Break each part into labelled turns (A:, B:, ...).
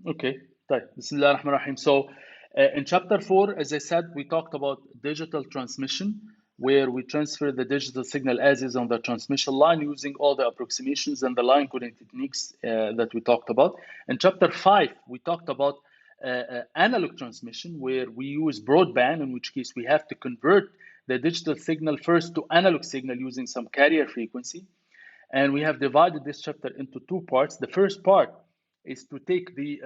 A: Okay. طيب. Bismillah ar-Rahman ar-Rahim. So, in chapter 4, as I said, we talked about digital transmission, where we transfer the digital signal as is on the transmission line using all the approximations and the line coding techniques that we talked about. In chapter 5, we talked about analog transmission, where we use broadband, in which case we have to convert the digital signal first to analog signal using some carrier frequency. And we have divided this chapter into two parts. The first part is to take the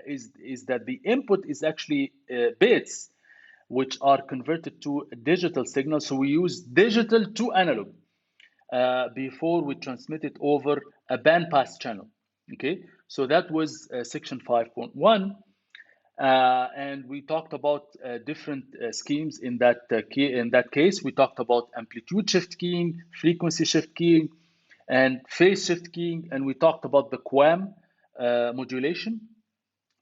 A: is that the input is actually bits which are converted to digital signal. So we use digital to analog before we transmit it over a bandpass channel. Okay, so that was section 5.1. And we talked about different schemes in that case. We talked about amplitude shift keying, frequency shift keying, and phase shift keying, and we talked about the QAM modulation,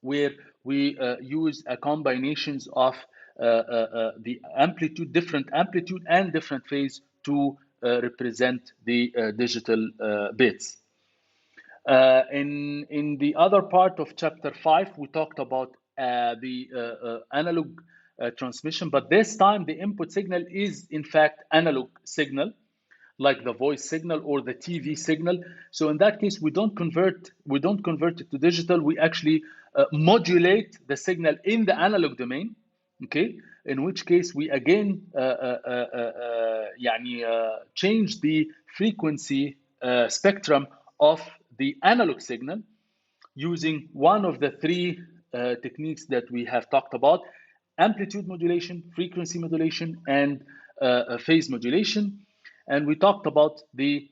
A: where we use a combinations of the amplitude, different amplitude and different phase to represent the digital bits. In the other part of chapter 5, we talked about the analog transmission, but this time the input signal is in fact analog signal, like the voice signal or the TV signal. So in that case, we don't convert it to digital. We actually modulate the signal in the analog domain. Okay, in which case we again change the frequency spectrum of the analog signal using one of the three techniques that we have talked about: amplitude modulation, frequency modulation, and phase modulation. And we talked about the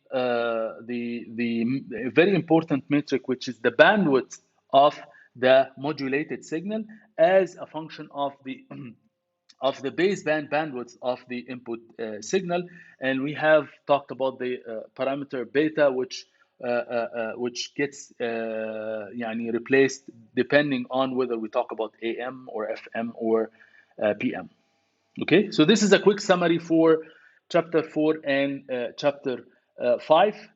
A: very important metric, which is the bandwidth of the modulated signal as a function of the of the baseband bandwidth of the input signal. And we have talked about the parameter beta, which gets replaced depending on whether we talk about AM or FM or PM. Okay, so this is a quick summary for chapter 4 and chapter 5.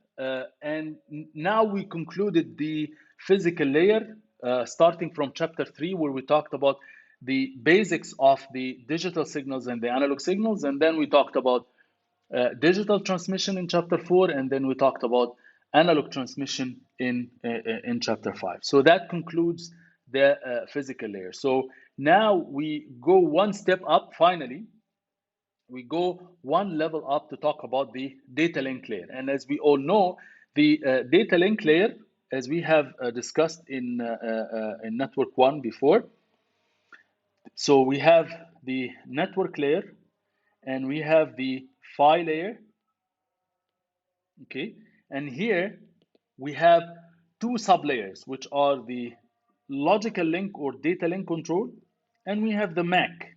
A: And now we concluded the physical layer, starting from chapter 3, where we talked about the basics of the digital signals and the analog signals. And then we talked about digital transmission in chapter 4, and then we talked about analog transmission in chapter 5. So that concludes the physical layer. So now we go one step up. Finally, we go one level up to talk about the data link layer. And as we all know, the data link layer, as we have discussed in network 1 before. So we have the network layer and we have the PHY layer. Okay, and here we have two sublayers, which are the logical link or data link control, and we have the MAC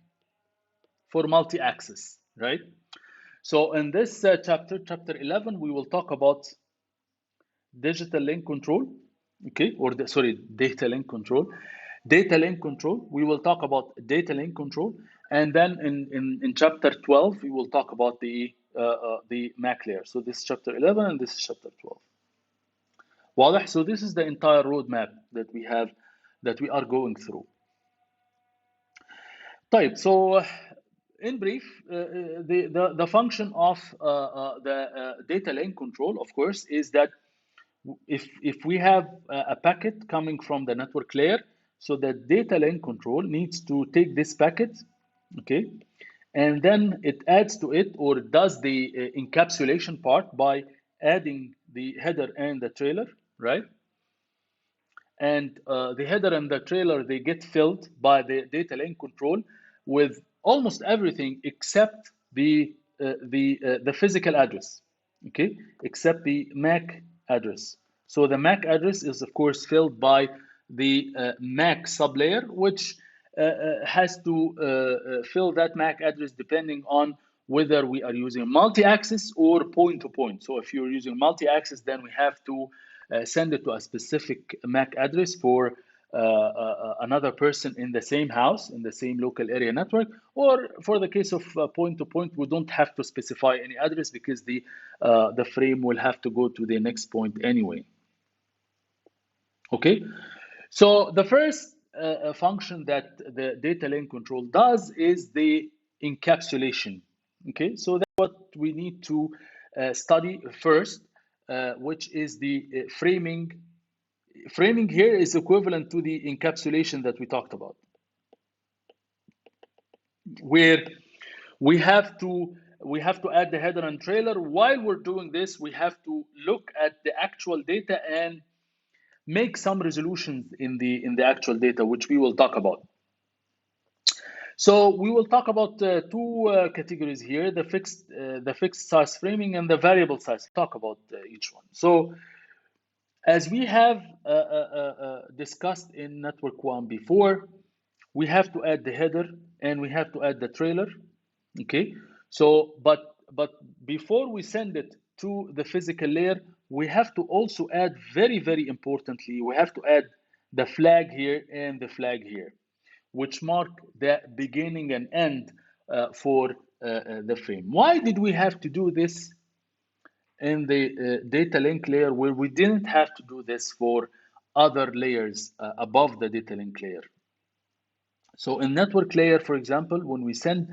A: for multi-access, right? So in this chapter 11, we will talk about digital link control, okay, or data link control. Data link control, we will talk about data link control, and then in chapter 12, we will talk about the MAC layer. So this is chapter 11 and this is chapter 12. واضح? So this is the entire roadmap that we have, that we are going through. طيب, so in brief, the function of the data link control, of course, is that if we have a packet coming from the network layer, so the data link control needs to take this packet, okay, and then it adds to it, or it does the encapsulation part by adding the header and the trailer, right? And the header and the trailer, they get filled by the data link control with almost everything except the physical address, okay, except the MAC address. So the MAC address is of course filled by the MAC sublayer, which has to fill that MAC address depending on whether we are using multi-access or point-to-point. So if you're using multi-access, then we have to send it to a specific MAC address for another person in the same house, in the same local area network. Or for the case of point-to-point, we don't have to specify any address because the frame will have to go to the next point anyway. Okay, So the first function that the data link control does is the encapsulation. Okay, so that's what we need to study first, which is the framing. Framing here is equivalent to the encapsulation that we talked about, where we have to add the header and trailer. While we're doing this, we have to look at the actual data and make some resolutions in the actual data, which we will talk about. So we will talk about two categories here: the fixed size framing and the variable size. Talk about each one. So as we have discussed in network one before, we have to add the header and we have to add the trailer. Okay, so but before we send it to the physical layer, we have to also add, very importantly, we have to add the flag here and the flag here, which mark the beginning and end for the frame. Why did we have to do this in the data link layer, where we didn't have to do this for other layers above the data link layer? So in network layer, for example, when we send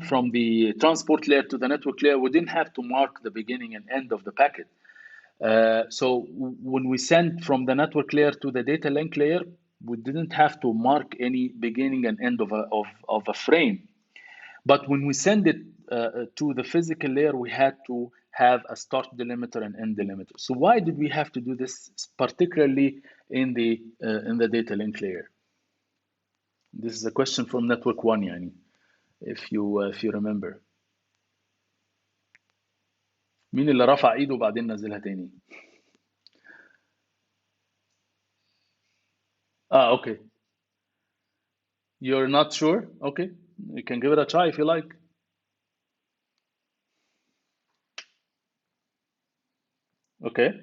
A: from the transport layer to the network layer, we didn't have to mark the beginning and end of the packet. So when we send from the network layer to the data link layer, we didn't have to mark any beginning and end of a frame. But when we send it to the physical layer, we had to have a start delimiter and end delimiter. So why did we have to do this, particularly in the data link layer? This is a question from network one, يعني, if you remember. مين اللي رفع ايده وبعدين نزلها تاني؟ Okay. You're not sure? Okay. You can give it a try if you like. Okay.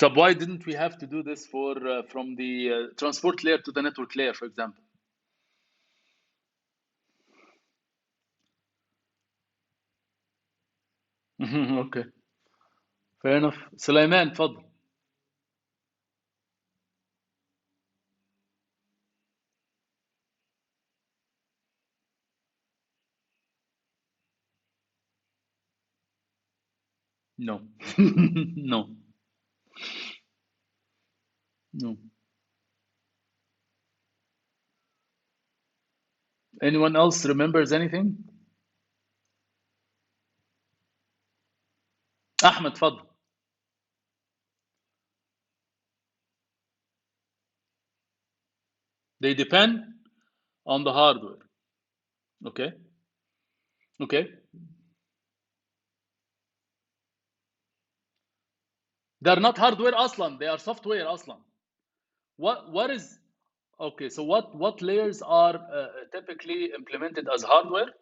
A: So why didn't we have to do this for from the transport layer to the network layer, for example? Okay. Fair enough. سليمان تفضل. No. No. No. Anyone else remembers anything? أحمد تفضل. They depend on the hardware. Okay. Okay. They're not hardware أصلا. They are software أصلا. What is okay? So what layers are typically implemented as hardware?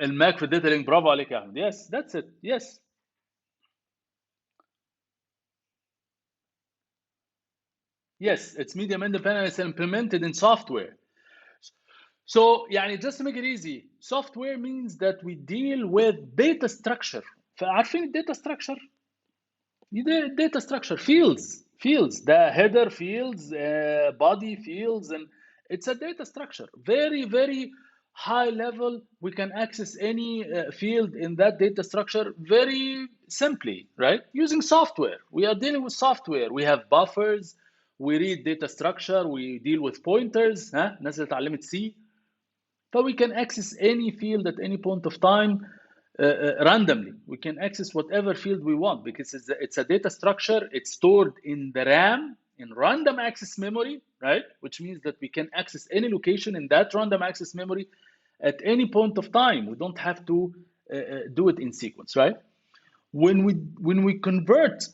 A: الماك في الداتا لينك. برافو عليك يا احمد. Yes, that's it. Yes. Yes, it's medium independent. It's implemented in software. So يعني just to make it easy, software means that we deal with data structure. فعارفين الداتا structure؟ data structure fields, the header fields, body fields, and it's a data structure. Very high level. We can access any field in that data structure very simply, right? Using software. We are dealing with software. We have buffers. We read data structure. We deal with pointers. الناس اللي اتعلمت C. So we can access any field at any point of time randomly. We can access whatever field we want because it's a data structure. It's stored in the RAM, in random access memory, right? Which means that we can access any location in that random access memory at any point of time. We don't have to do it in sequence, right? When we convert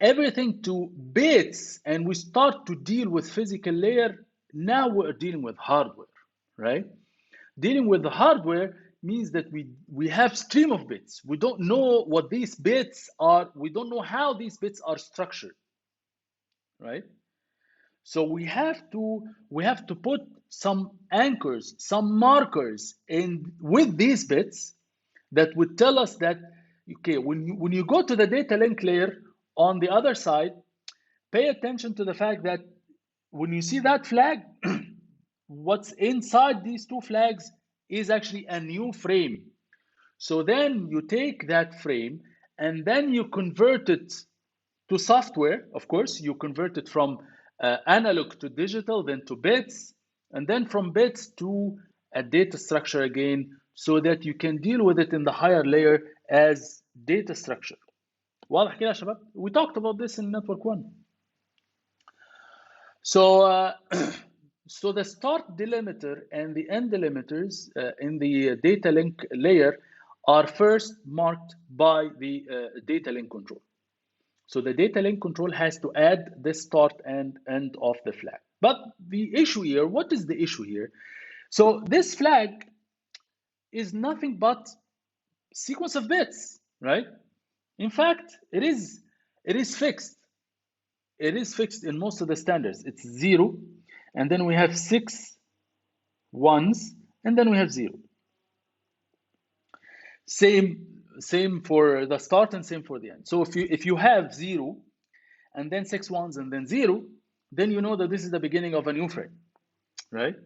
A: everything to bits and we start to deal with physical layer, now we're dealing with hardware, right? Dealing with the hardware means that we have stream of bits. We don't know what these bits are. We don't know how these bits are structured. right? So we have to put some anchors, some markers in with these bits that would tell us that, okay, when you go to the data link layer on the other side, pay attention to the fact that when you see that flag, what's inside these two flags is actually a new frame. So then you take that frame and then you convert it to software. Of course, you convert it from analog to digital, then to bits, and then from bits to a data structure again, so that you can deal with it in the higher layer as data structure. واضح كده يا شباب؟ We talked about this in network 1. So, so the start delimiter and the end delimiters in the data link layer are first marked by the data link control. So the data link control has to add the start and end of the flag. But the issue here, what is the issue here? So this flag is nothing but sequence of bits, right? In fact, it is fixed. It is fixed in most of the standards. It's 0, and then we have 6 ones, and then we have 0. Same for the start and same for the end. So if you have 0 and then 6 ones and then 0, then you know that this is the beginning of a new frame, right?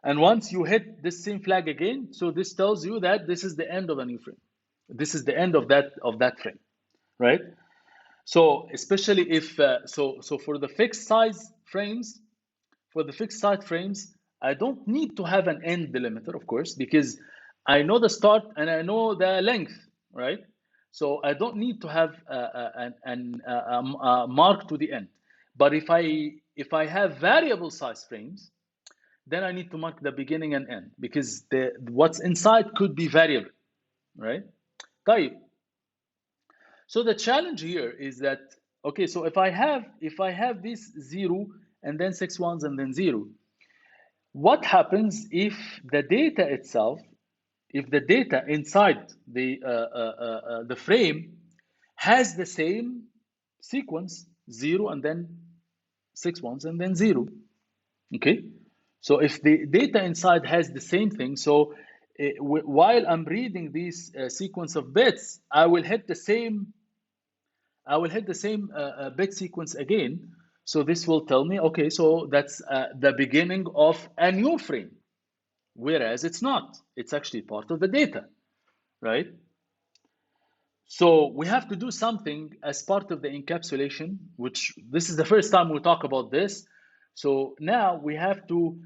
A: And once you hit this same flag again, so this tells you that this is the end of a new frame. This is the end of that frame, right? So especially if so for the fixed size frames, I don't need to have an end delimiter, of course, because I know the start and I know the length, right? So I don't need to have a mark to the end. But if I have variable size frames, then I need to mark the beginning and end, because what's inside could be variable, right? طيب. So the challenge here is that, okay, so if I have this 0 and then 6 ones and then 0, what happens if the data itself, if the data inside the frame has the same sequence, 0 and then 6 ones and then 0? Okay, so if the data inside has the same thing, so while I'm reading this sequence of bits, I will hit the same bit sequence again. So this will tell me, okay, so that's the beginning of a new frame, whereas it's not. It's actually part of the data, right? So we have to do something as part of the encapsulation, which this is the first time we talk about this. So now we have to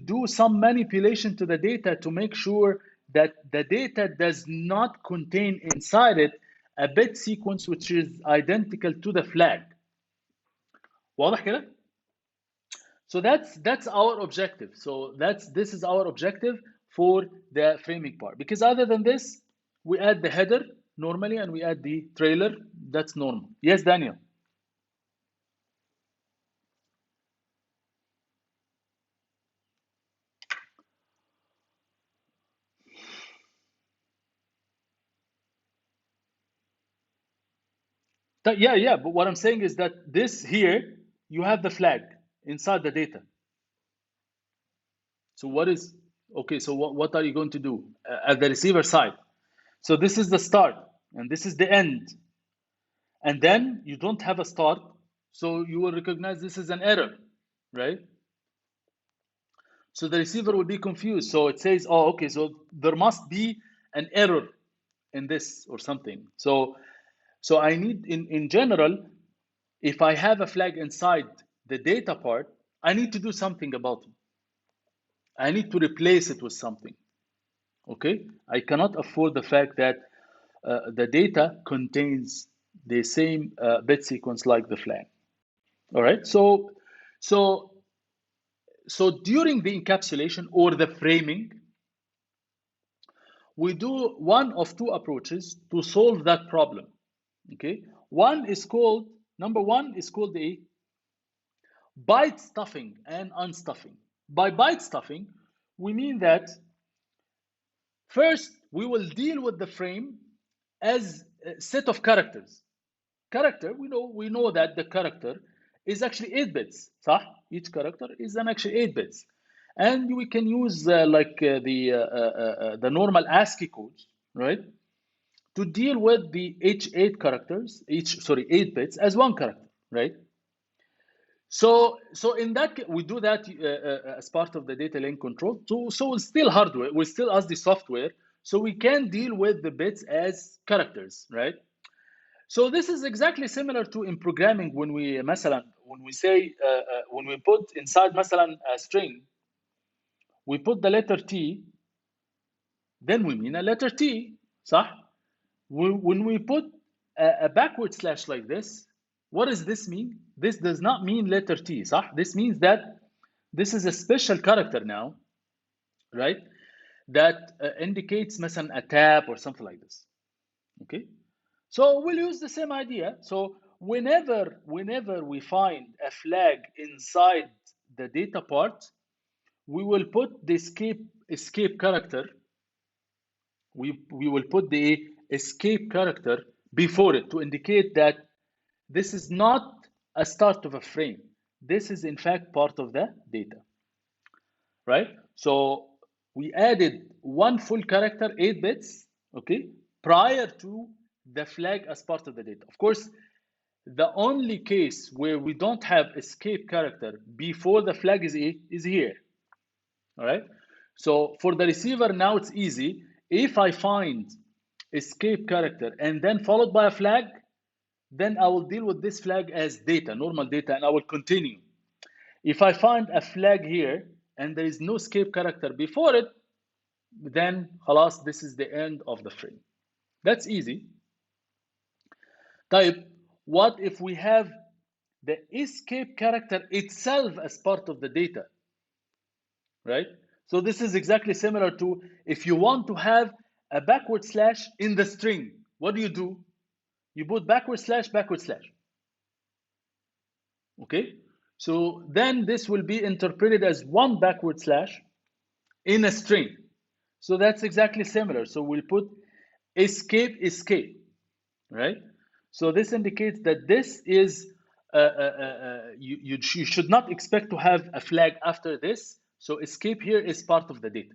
A: do some manipulation to the data to make sure that the data does not contain inside it a bit sequence which is identical to the flag. واضح كده؟ So that's our objective. So this is our objective for the framing part. Because other than this, we add the header normally and we add the trailer. That's normal. Yes, Daniel. Yeah. But what I'm saying is that this here, you have the flag inside the data. So what are you going to do at the receiver side? So this is the start and this is the end. And then you don't have a start, so you will recognize this is an error, right? So the receiver will be confused. So it says, oh, okay, so there must be an error in this or something. So I need, in general, if I have a flag inside the data part, I need to do something about it. I need to replace it with something. Okay, I cannot afford the fact that the data contains the same bit sequence like the flag. All right, so during the encapsulation or the framing, we do one of two approaches to solve that problem. Okay, number one is called a byte stuffing and unstuffing. By byte stuffing, we mean that first we will deal with the frame as a set of characters. Character, we know that the character is actually 8 bits, صح? Each character is an actually 8 bits. And we can use the normal ASCII codes, right? To deal with the each 8 characters, 8 bits as one character, right? So in that we do that as part of the data link control. So it's still hardware, we still as the software, so we can deal with the bits as characters, right? So this is exactly similar to in programming when we مثلا when we say when we put inside مثلا a string, we put the letter T, then we mean a letter T, صح? When we put a backward slash like this, what does this mean? This does not mean letter T, صح? This means that this is a special character now, right? That indicates مثلا a tab or something like this, okay? So we'll use the same idea. So whenever we find a flag inside the data part, we will put the escape character. We will put the escape character before it to indicate that this is not a start of a frame. This is in fact part of the data, right? So we added one full character, 8 bits, okay, prior to the flag as part of the data. Of course, the only case where we don't have escape character before the flag is here, all right? So for the receiver now it's easy. If I find escape character and then followed by a flag, then I will deal with this flag as data, normal data, and I will continue. If I find a flag here and there is no escape character before it, then خلاص, this is the end of the frame. That's easy. Type, what if we have the escape character itself as part of the data, right? So this is exactly similar to if you want to have a backward slash in the string, what do? You put backward slash, okay? So then this will be interpreted as one backward slash in a string. So that's exactly similar. So we'll put escape, right? So this indicates that this is, you should not expect to have a flag after this. So escape here is part of the data.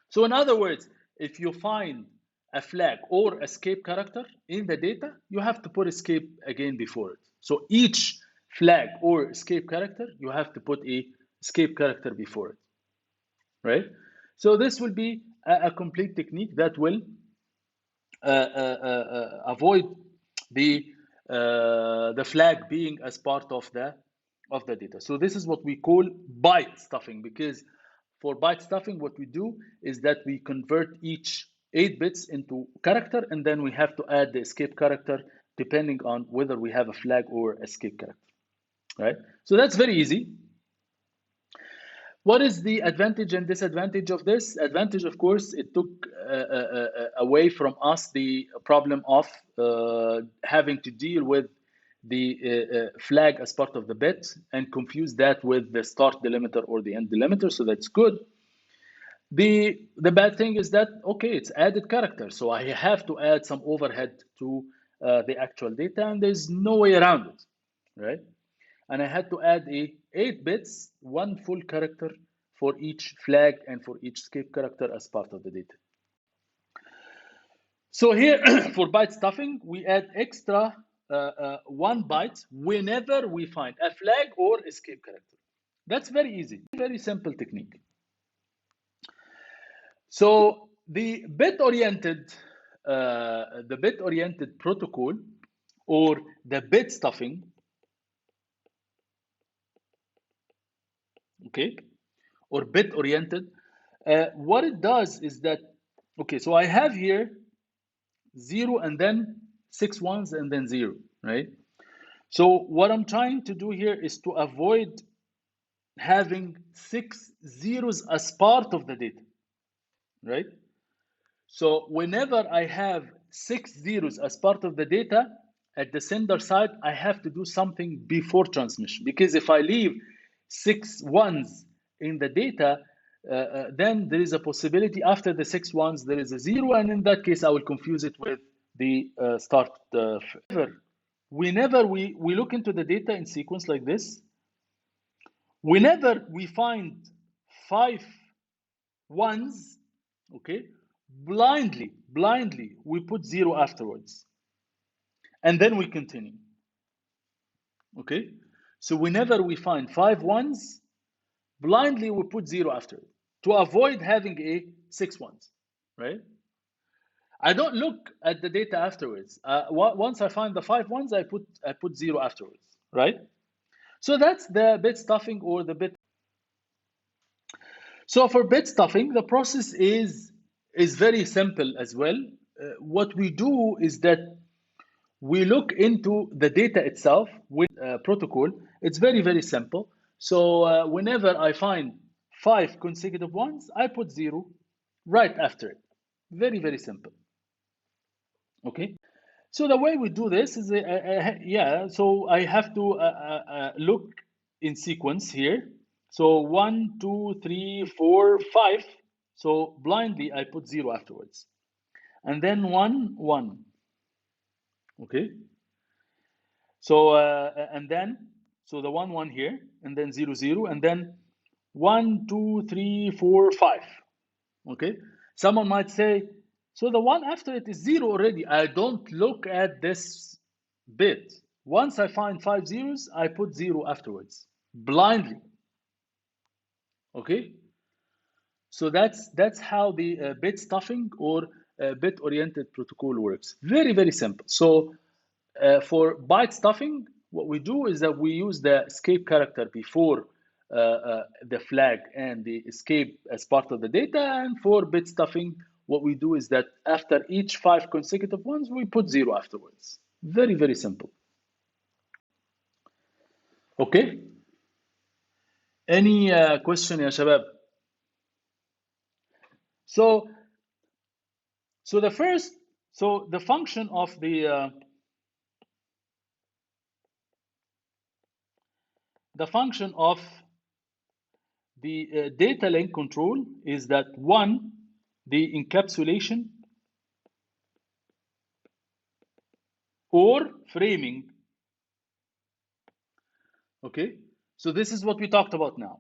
A: So in other words, if you find a flag or escape character in the data, you have to put escape again before it. So each flag or escape character, you have to put a escape character before it, right? So this will be a complete technique that will avoid the flag being as part of the data. So this is what we call byte stuffing, because for byte stuffing, what we do is that we convert each 8 bits into character, and then we have to add the escape character depending on whether we have a flag or escape character, right? So that's very easy. What is the advantage and disadvantage of this? Advantage, of course, it took away from us the problem of having to deal with the flag as part of the bit and confuse that with the start delimiter or the end delimiter, so that's good. The bad thing is that, okay, it's added character, so I have to add some overhead to the actual data, and there's no way around it, right? And I had to add 8 bits, one full character for each flag and for each escape character as part of the data. So here, for byte stuffing, we add extra 1 byte whenever we find a flag or escape character. That's very easy, very simple technique. So the bit-oriented protocol, or the bit stuffing, okay, or bit-oriented, what it does is that, okay, so I have here 0 and then 6 ones and then 0, right? So what I'm trying to do here is to avoid having 6 zeros as part of the data, right? So whenever I have 6 zeros as part of the data, at the sender side, I have to do something before transmission, because if I leave 6 ones in the data, then there is a possibility after the 6 ones there is a 0, and in that case I will confuse it with the start. whenever we look into the data in sequence like this, whenever we find 5 ones, okay, blindly we put 0 afterwards, and then we continue. Okay, so whenever we find 5 ones, blindly we put 0 after it to avoid having a 6 ones, right? I don't look at the data afterwards. Once I find the 5 ones, I put 0 afterwards, right? So that's the bit stuffing or the bit. So for bit stuffing, the process is very simple as well. What we do is that we look into the data itself with protocol. It's very simple. So whenever I find 5 consecutive ones, I put 0 right after it. Very simple. Okay. So the way we do this is, yeah, so I have to look in sequence here. So 1, 2, 3, 4, 5. So blindly I put 0 afterwards. And then 1, 1. Okay. So, and then, so the 1, 1 here, and then 0, 0, and then 1, 2, 3, 4, 5. Okay. Someone might say, so the one after it is 0 already. I don't look at this bit. Once I find 5 zeros, I put 0 afterwards, blindly. Okay. So that's how the bit stuffing or bit-oriented protocol works. Very simple. So for byte stuffing, what we do is that we use the escape character before the flag and the escape as part of the data. And for bit stuffing, what we do is that after each 5 consecutive ones, we put 0 afterwards. Very simple. Okay. Any question, ya shabab? So the first, so the function of the function of the data link control is that, one, the encapsulation or framing. Okay, so this is what we talked about now.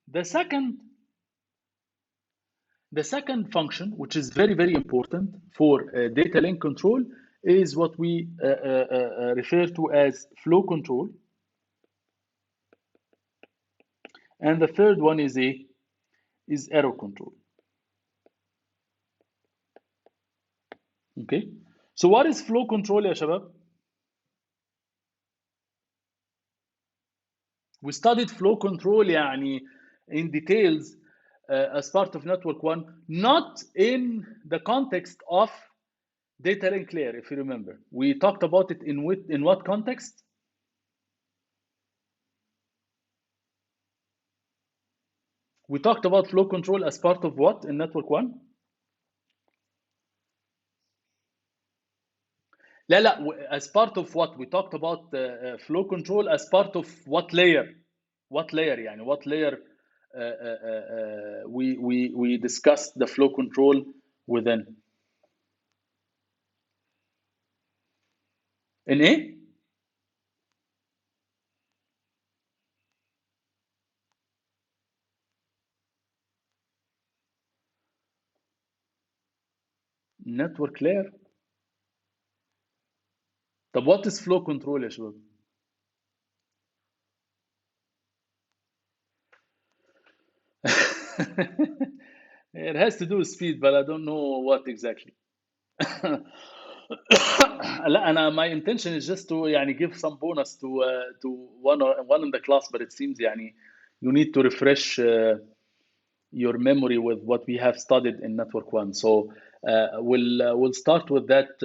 A: The second function, which is very important for data link control, is what we refer to as flow control. And the third one is error control. Okay, so what is flow control, ya shabab? We studied flow control يعني in details as part of network 1, not in the context of data link layer, if you remember. We talked about it in what context? We talked about flow control as part of what in network 1? لا as part of what? We talked about flow control as part of what layer? What layer يعني what layer we discussed the flow control within. In ايه؟ network layer. طب what is flow control يا شباب؟ It has to do with speed, but I don't know what exactly. لا أنا my intention is just to يعني give some bonus to one in the class, but it seems يعني you need to refresh your memory with what we have studied in network 1. So we'll start with that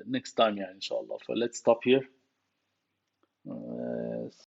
A: next time يعني إن شاء الله. So let's stop here.